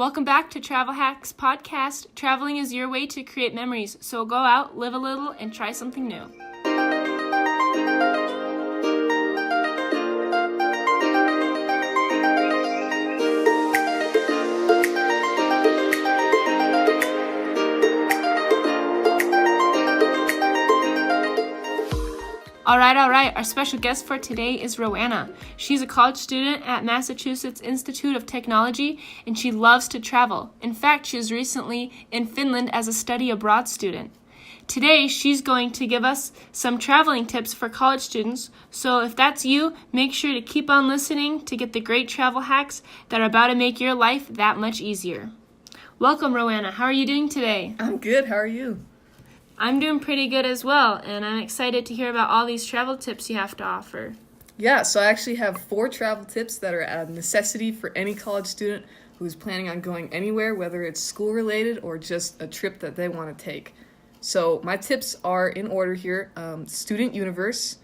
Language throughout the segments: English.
Welcome back to Travelhacks Podcast. Traveling is your way to create memories, so go out, live a little, and try something new. All right. Our special guest for today is Roanna. She's a college student at Massachusetts Institute of Technology, and she loves to travel. In fact, she was recently in Finland as a study abroad student. Today, she's going to give us some traveling tips for college students. So if that's you, make sure to keep on listening to get the great travel hacks that are about to make your life that much easier. Welcome, Roanna. How are you doing today? I'm good. How are you? I'm doing pretty good as well, and I'm excited to hear about all these travel tips you have to offer. Yeah, so I actually have 4 travel tips that are a necessity for any college student who's planning on going anywhere, whether it's school-related or just a trip that they want to take. So my tips are in order here: Student Universe,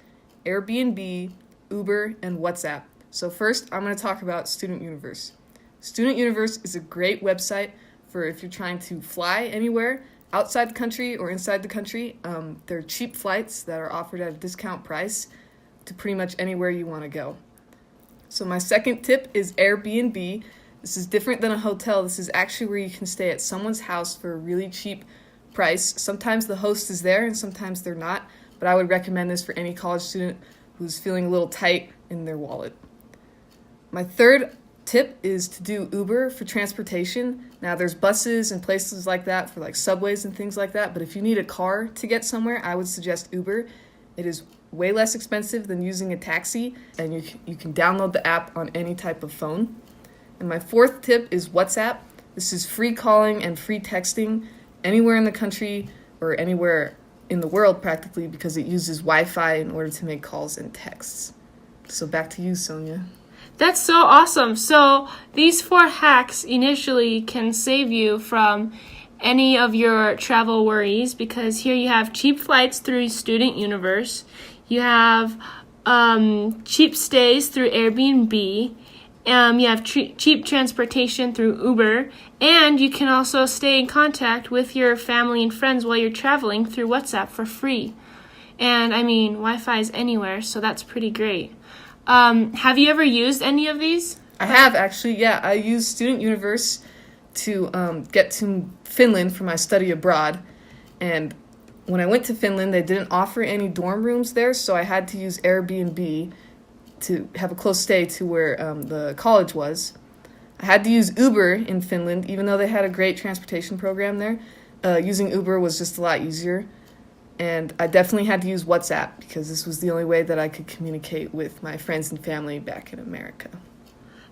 Airbnb, Uber, and WhatsApp. So first, I'm going to talk about Student Universe. Student Universe is a great website for if you're trying to fly anywhere, outside the country or inside the country. There are cheap flights that are offered at a discount price to pretty much anywhere you want to go. So my second tip is Airbnb. This is different than a hotel. This is actually where you can stay at someone's house for a really cheap price. Sometimes the host is there and sometimes they're not, but I would recommend this for any college student who's feeling a little tight in their wallet. My third tip is to do Uber for transportation. Now there's buses and places like that for like subways and things like that, but if you need a car to get somewhere, I would suggest Uber. It is way less expensive than using a taxi, and you can download the app on any type of phone. And my fourth tip is WhatsApp. This is free calling and free texting anywhere in the country or anywhere in the world practically, because it uses Wi-Fi in order to make calls and texts. So back to you, Sonia. That's so awesome. So these 4 hacks initially can save you from any of your travel worries, because here you have cheap flights through Student Universe, you have cheap stays through Airbnb, you have cheap transportation through Uber, and you can also stay in contact with your family and friends while you're traveling through WhatsApp for free. And I mean, Wi-Fi is anywhere, so that's pretty great. Have you ever used any of these? I have, actually, yeah. I used Student Universe to get to Finland for my study abroad. And when I went to Finland, they didn't offer any dorm rooms there, so I had to use Airbnb to have a close stay to where the college was. I had to use Uber in Finland, even though they had a great transportation program there. Using Uber was just a lot easier. And I definitely had to use WhatsApp because this was the only way that I could communicate with my friends and family back in America.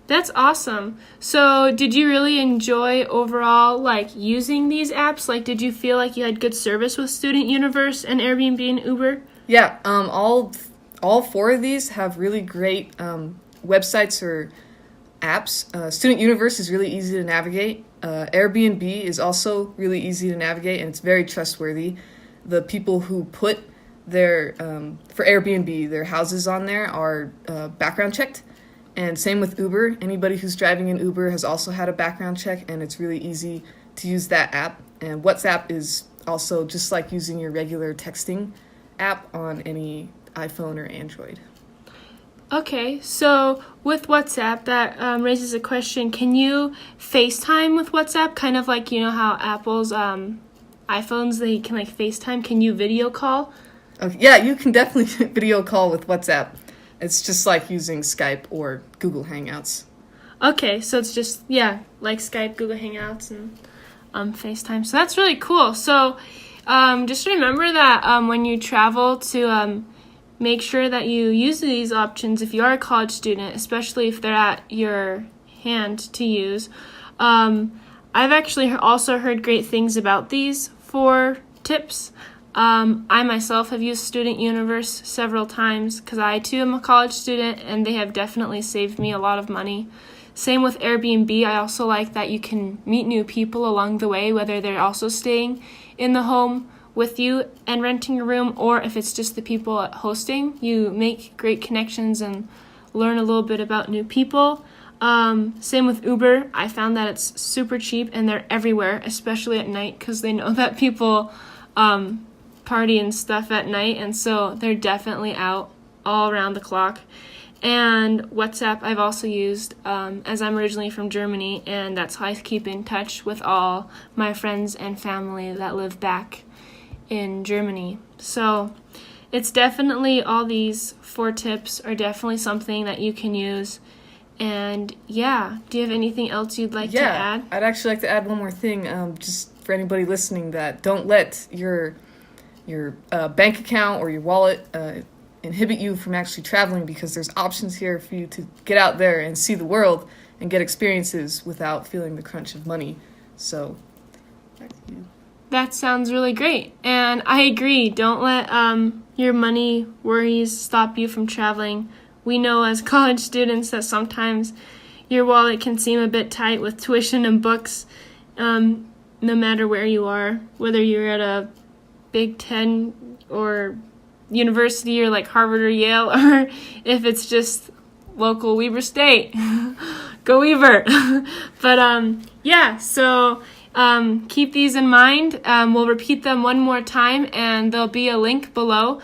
That's awesome. So did you really enjoy overall, using these apps? Did you feel like you had good service with Student Universe and Airbnb and Uber? Yeah, all 4 of these have really great websites or apps. Student Universe is really easy to navigate. Airbnb is also really easy to navigate, and it's very trustworthy. The people who put their, for Airbnb, their houses on there are background checked. And same with Uber. Anybody who's driving in Uber has also had a background check, and it's really easy to use that app. And WhatsApp is also just like using your regular texting app on any iPhone or Android. Okay, so with WhatsApp, that raises a question. Can you FaceTime with WhatsApp? Kind of like, how Apple's iPhones, they can FaceTime. Can you video call? Okay, yeah, you can definitely video call with WhatsApp. It's just like using Skype or Google Hangouts. Okay, so it's just, like Skype, Google Hangouts, and FaceTime. So that's really cool. So just remember that when you travel to make sure that you use these options if you are a college student, especially if they're at your hand to use. I've actually also heard great things about these 4 tips. I myself have used Student Universe several times because I too am a college student, and they have definitely saved me a lot of money. Same with Airbnb. I also like that you can meet new people along the way, whether they're also staying in the home with you and renting a room, or if it's just the people hosting. You make great connections and learn a little bit about new people. Same with Uber. I found that it's super cheap and they're everywhere, especially at night, because they know that people party and stuff at night, and so they're definitely out all around the clock. And WhatsApp I've also used, as I'm originally from Germany, and that's how I keep in touch with all my friends and family that live back in Germany. So it's definitely, all these 4 tips are definitely something that you can use. And yeah, do you have anything else you'd like to add? I'd actually like to add one more thing, just for anybody listening, that don't let your bank account or your wallet inhibit you from actually traveling, because there's options here for you to get out there and see the world and get experiences without feeling the crunch of money. So, back to you. That sounds really great. And I agree. Don't let your money worries stop you from traveling. We know as college students that sometimes your wallet can seem a bit tight with tuition and books, no matter where you are, whether you're at a Big Ten or university or like Harvard or Yale, or if it's just local Weber State. Go Weber. But yeah, so keep these in mind. We'll repeat them one more time, and there'll be a link below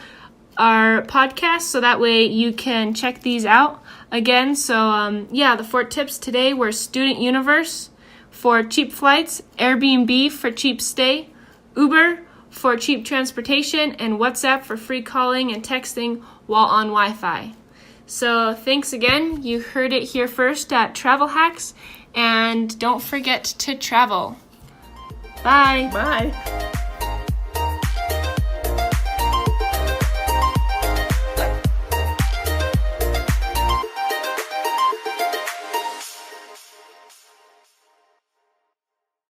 our podcast, so that way you can check these out again. So yeah, the 4 tips today were Student Universe for cheap flights, Airbnb for cheap stay, Uber for cheap transportation, and WhatsApp for free calling and texting while on Wi-Fi. So thanks again. You heard it here first at Travel Hacks, and don't forget to travel. Bye. Bye.